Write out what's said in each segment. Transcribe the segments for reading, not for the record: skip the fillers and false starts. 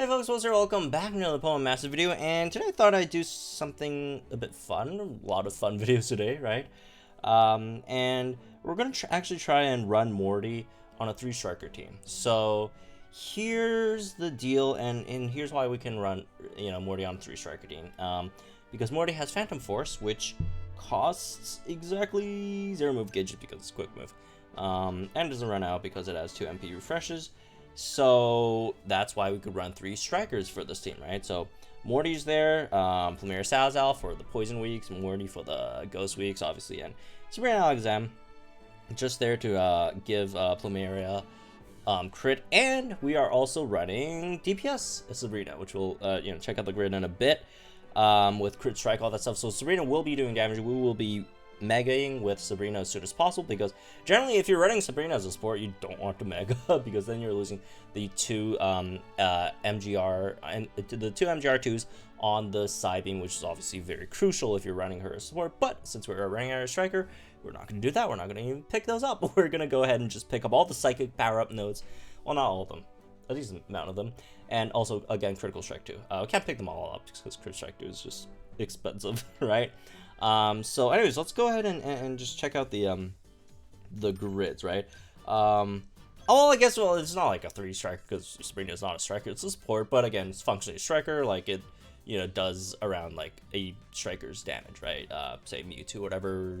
Hey folks, what's up? Welcome back to another Poem Massive video, and today I thought I'd do something a bit fun. A lot of fun videos today, right? And we're gonna actually try and run Morty on a 3-striker team. So here's the deal, and here's why we can run, Morty on a 3-striker team. Because Morty has Phantom Force, which costs exactly 0 move gauges because it's a quick move, and doesn't run out because it has 2 MP refreshes. So that's why we could run 3 strikers for this team, right? So Morty's there, Plumeria Salazar for the poison weeks, Morty for the ghost weeks, obviously, and Sabrina Alexam just there to give Plumeria crit. And we are also running DPS Sabrina, which we'll check out the grid in a bit, with crit strike, all that stuff. So Sabrina will be doing damage. We will be megaing with Sabrina as soon as possible, because generally if you're running Sabrina as a support, you don't want to mega because then you're losing the 2 MGR and the 2 MGR2s on the side beam, which is obviously very crucial if you're running her as support. But since we're running her as striker, we're not going to do that. We're not going to even pick those up. We're going to go ahead and just pick up all the psychic power-up nodes. Well, not all of them, a decent amount of them, and also again critical strike 2. We can't pick them all up because critical strike 2 is just expensive, right? So anyways, let's go ahead and just check out the grids, right? I guess, it's not like a 3-striker because Sabrina is not a striker, it's a support, but again, it's functionally a striker, like it, does around like a striker's damage, right? Say MUTI, whatever,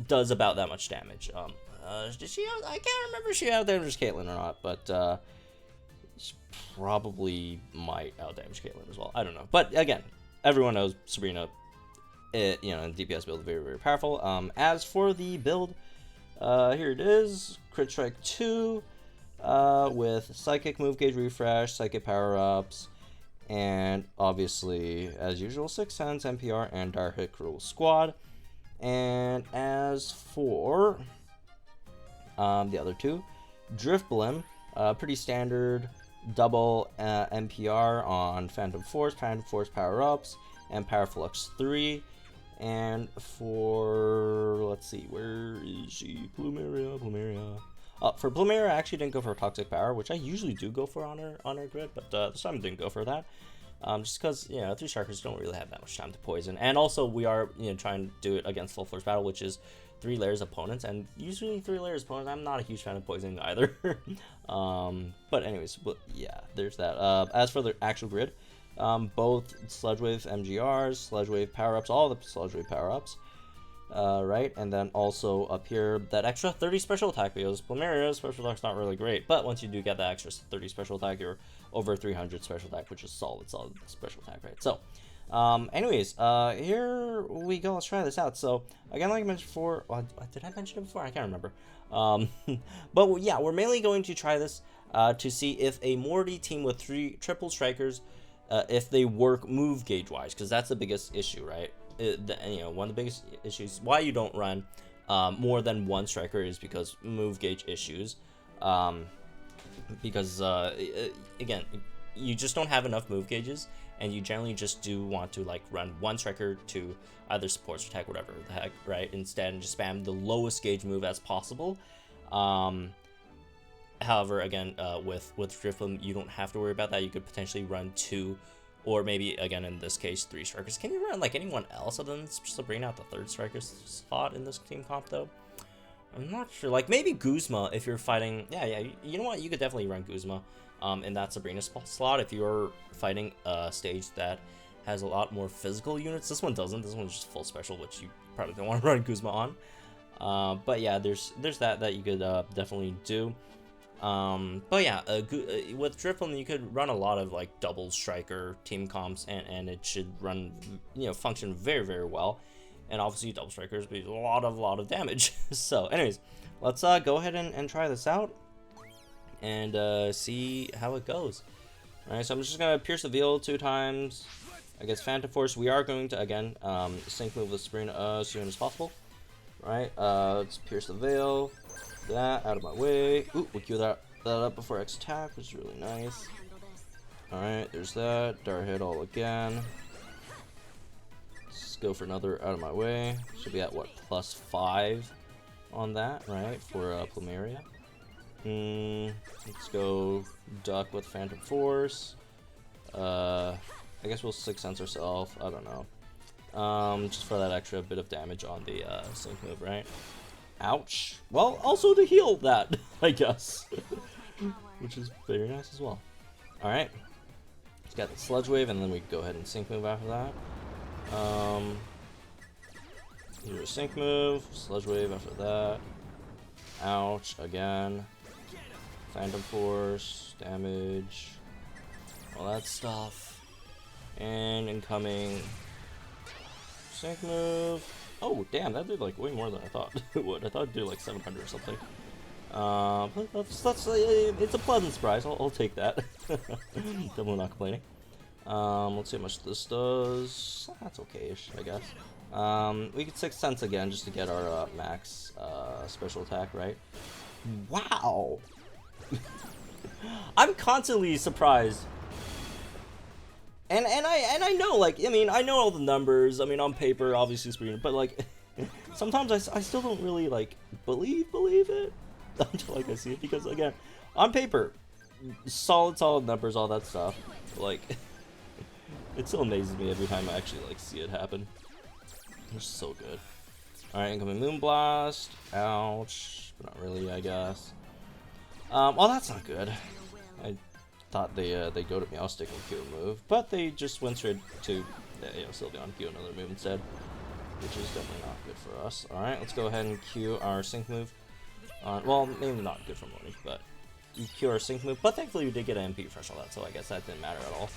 does about that much damage. Did she have, I can't remember if she out damage Caitlyn or not, but, she probably might out damage Caitlyn as well, I don't know. But again, everyone knows Sabrina, DPS build very, very powerful. As for the build, here it is, crit strike 2, with psychic move gauge refresh, psychic power-ups, and obviously, as usual, 6 sense, NPR, and Dire Hit Cruel Squad. And as for the other 2, Drifblim, pretty standard double NPR on Phantom Force power-ups, and Power Flux 3. And for, let's see, where is she? Plumeria. For Plumeria, I actually didn't go for Toxic Power, which I usually do go for on her grid, but this time I didn't go for that. Just because, 3 strikers don't really have that much time to poison. And also, we are, trying to do it against Full Force Battle, which is 3 layers opponents. And usually 3 layers opponents, I'm not a huge fan of poisoning either. But anyways, yeah, there's that. As for the actual grid, both Sludge Wave MGRs, Sludge Wave power-ups, all the Sludge Wave power-ups, right? And then also up here, that extra 30 special attack, because Plumeria's special attack's not really great, but once you do get that extra 30 special attack, you're over 300 special attack, which is solid special attack, right? So, anyways, here we go, let's try this out. So, again, like I mentioned before, did I mention it before? I can't remember. But yeah, we're mainly going to try this, to see if a Morty team with 3 triple strikers, if they work move gauge wise, because that's the biggest issue, right? One of the biggest issues why you don't run more than 1 striker is because move gauge issues. Because again, you just don't have enough move gauges, and you generally just do want to like run 1 striker to either support or attack, whatever the heck, right? Instead, just spam the lowest gauge move as possible. However, again, with Drifblim, you don't have to worry about that. You could potentially run 2, or maybe, again, in this case, 3 strikers. Can you run, like, anyone else other than Sabrina at the 3rd striker spot in this team comp, though? I'm not sure. Like, maybe Guzma, if you're fighting... Yeah, you know what? You could definitely run Guzma in that Sabrina slot if you're fighting a stage that has a lot more physical units. This one doesn't. This one's just full special, which you probably don't want to run Guzma on. But yeah, there's that you could definitely do. But yeah, with Drifblim, you could run a lot of like double striker team comps, and it should run, function very, very well. And obviously double strikers do a lot of damage. So anyways, let's go ahead and try this out and see how it goes. Alright, so I'm just gonna pierce the veil 2 times. I guess Phantom Force. We are going to again sync move with Sabrina as soon as possible. Right, let's pierce the veil. That out of my way. Ooh, we'll queue that up before X attack, which is really nice. Alright, there's that. Dart hit all again. Let's go for another out of my way. Should be at what, +5 on that, right? For Plumeria. Let's go Duck with Phantom Force. I guess we'll Sixth Sense ourselves. I don't know. Just for that extra bit of damage on the sync move, right? Ouch. Well, also to heal that, I guess. Which is very nice as well. Alright. Let's get the Sludge Wave, and then we can go ahead and sync move after that. Here's a sync move, Sludge Wave after that. Ouch, again. Phantom Force, damage, all that stuff. And incoming sync move. Oh, damn, that did like way more than I thought it would. I thought it'd do like 700 or something. But it's a pleasant surprise. I'll take that. Definitely not complaining. Let's see how much this does. That's okay-ish, I guess. We could Sixth Sense again just to get our max special attack, right? Wow! I'm constantly surprised. And I know, like, I mean, I know all the numbers. I mean, on paper, obviously, screen, but like, sometimes I still don't really like believe it until like I see it, because again, on paper, solid numbers, all that stuff. Like, it still amazes me every time I actually like see it happen. It's so good. All right, incoming Moonblast. Ouch, but not really, I guess. Well, that's not good. I thought they go to Meowstic and Q move, but they just went straight to Sylveon Q another move instead, which is definitely not good for us. All right, let's go ahead and Q our sync move. Well, maybe not good for Morty, but you Q our sync move. But thankfully we did get an MP fresh on that, so I guess that didn't matter at all.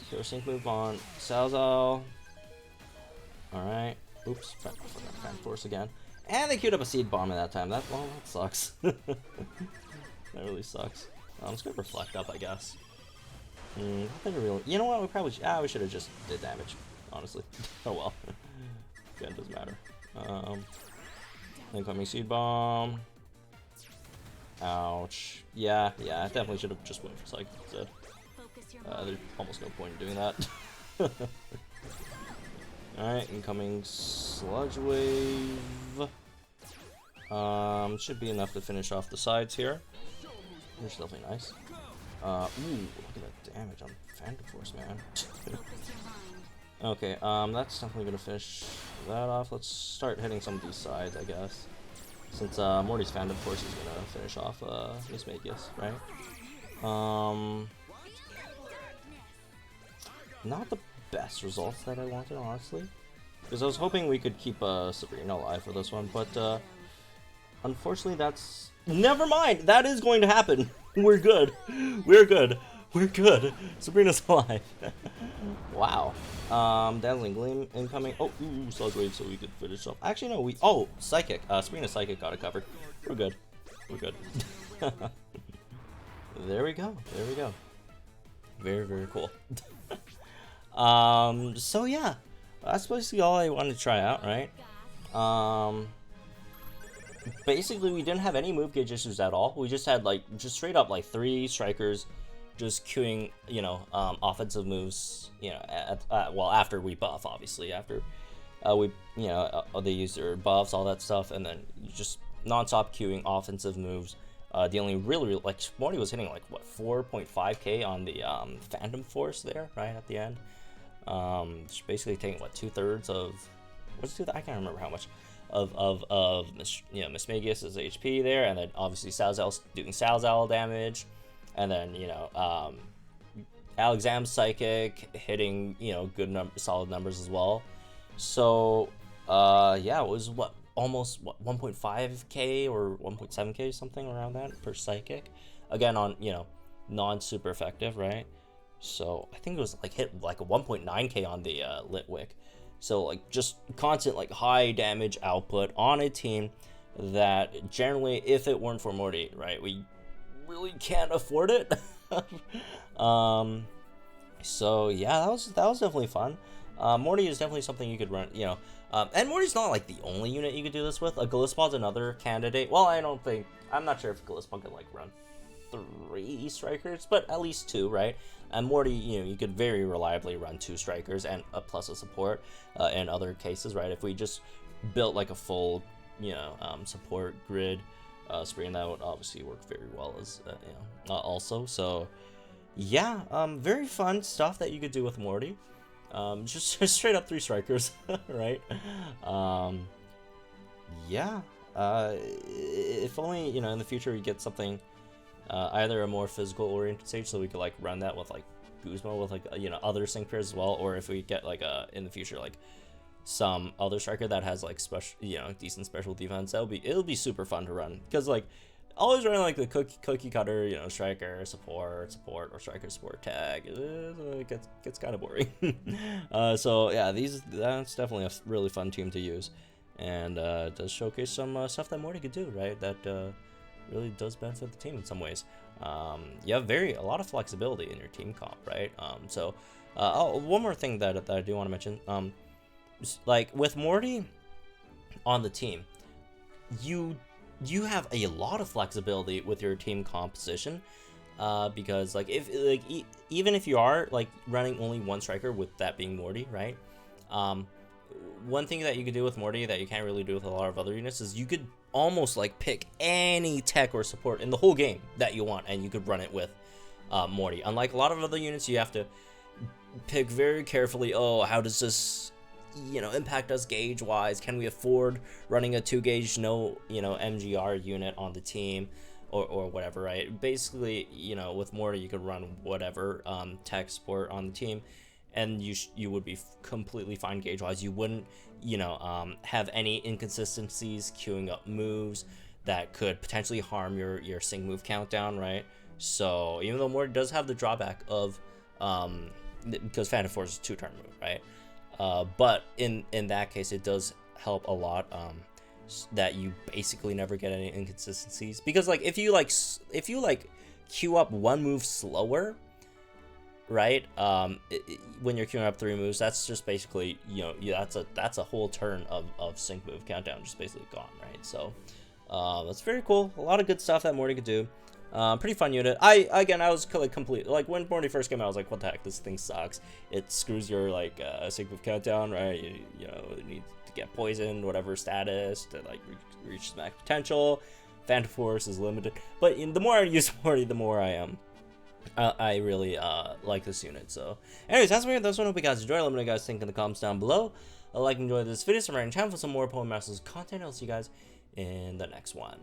Q our sync move on Salzal. All right. Oops, Phantom Force again. And they queued up a Seed Bomb at that time. That sucks. That really sucks. Let's go Reflect up, I guess. You know what? We probably we should have just did damage, honestly. Oh well. Again, it doesn't matter. Incoming Seed Bomb. Ouch. Yeah, I definitely should have just went for Psychic instead. There's almost no point in doing that. Alright, incoming Sludge Wave. Should be enough to finish off the sides here. Which is definitely nice. Ooh, look at that damage on Phantom Force, man. Okay, that's definitely gonna finish that off. Let's start hitting some of these sides, I guess. Since Morty's Phantom Force is gonna finish off Miss Magius, right? Not the best results that I wanted, honestly, because I was hoping we could keep Sabrina alive for this one, but unfortunately that's... Never mind! That is going to happen! We're good! We're good! We're good! Sabrina's alive! Wow. Dazzling Gleam incoming. Oh, ooh, Sludge Wave so we could finish off. Actually, no, we... Oh, Psychic. Sabrina's Psychic got it covered. We're good. We're good. There we go. There we go. Very, very cool. So yeah, that's basically all I wanted to try out, right? Basically we didn't have any move gauge issues at all. We just had like, just straight up like 3 strikers just queuing, you know, offensive moves, you know, well, after we buff, obviously, after we, you know, they use their buffs, all that stuff, and then just non-stop queuing offensive moves. The only really, like, Morty was hitting like, what, 4.5k on the Phantom Force there, right at the end. Just basically taking, what, 2/3 of, what's I can't remember how much, of Miss Magius' HP there, and then obviously Salzal's doing Salzal damage, and then, you know, Alexam's Psychic hitting, you know, solid numbers as well. So, yeah, it was, what, almost, what, 1.5k or 1.7k, something around that per Psychic. Again, on, you know, non-super effective, right? So I think it was like hit like a 1.9k on the Litwick. So like just constant like high damage output on a team that generally, if it weren't for Morty, right, we really can't afford it. So yeah, that was definitely fun. Morty is definitely something you could run, you know, and Morty's not like the only unit you could do this with. Glispawn's another candidate. Well, I'm not sure if Glispawn can like run 3 strikers, but at least 2, right? And Morty, you know, you could very reliably run 2 strikers and a plus a support in other cases, right? If we just built like a full, you know, support grid spree, and that would obviously work very well as also. So yeah, very fun stuff that you could do with Morty. Just straight up 3 strikers, right? Yeah. If only, you know, in the future we get something, either a more physical oriented stage, so we could like run that with like Guzma with like you know, other sync pairs as well, or if we get like in the future like some other striker that has like special, you know, decent special defense, it'll be super fun to run, because like always running like the cookie cutter, you know, striker support, or striker support tag, it gets kind of boring. So yeah, that's definitely a really fun team to use, and does showcase some stuff that Morty could do, right? That really does benefit the team in some ways. You have a lot of flexibility in your team comp, right? One more thing that I do want to mention, like with Morty on the team, you have a lot of flexibility with your team composition, because like even if you are like running only one striker, with that being Morty, right? One thing that you could do with Morty that you can't really do with a lot of other units is you could almost like pick any tech or support in the whole game that you want, and you could run it with Morty. Unlike a lot of other units, you have to pick very carefully, oh, how does this, you know, impact us gauge wise? Can we afford running a 2 gauge no, you know, MGR unit on the team, or whatever, right? Basically, you know, with Morty you could run whatever tech support on the team, and you would be completely fine gauge wise. You wouldn't, you know, have any inconsistencies queuing up moves that could potentially harm your sync move countdown, right? So even though Morty does have the drawback of because Phantom Force is a 2-turn move, right? But in that case, it does help a lot, that you basically never get any inconsistencies, because like if you queue up one move slower, right? When you're queuing up 3 moves, that's just basically, you know, that's a whole turn of sync move countdown just basically gone, right? So that's very cool. A lot of good stuff that Morty could do. Pretty fun unit. I was completely like, when Morty first came out, I was like, what the heck, this thing sucks. It screws your like sync move countdown, right? You know, it needs to get poisoned, whatever status to like reach max potential. Phantom Force is limited, but the more I use Morty, the more I really like this unit. So anyways, that's one. Hope you guys enjoyed. Let me know what you guys think in the comments down below. Like and enjoy this video, subscribe to the channel for some more Poem Masters content. I'll see you guys in the next one.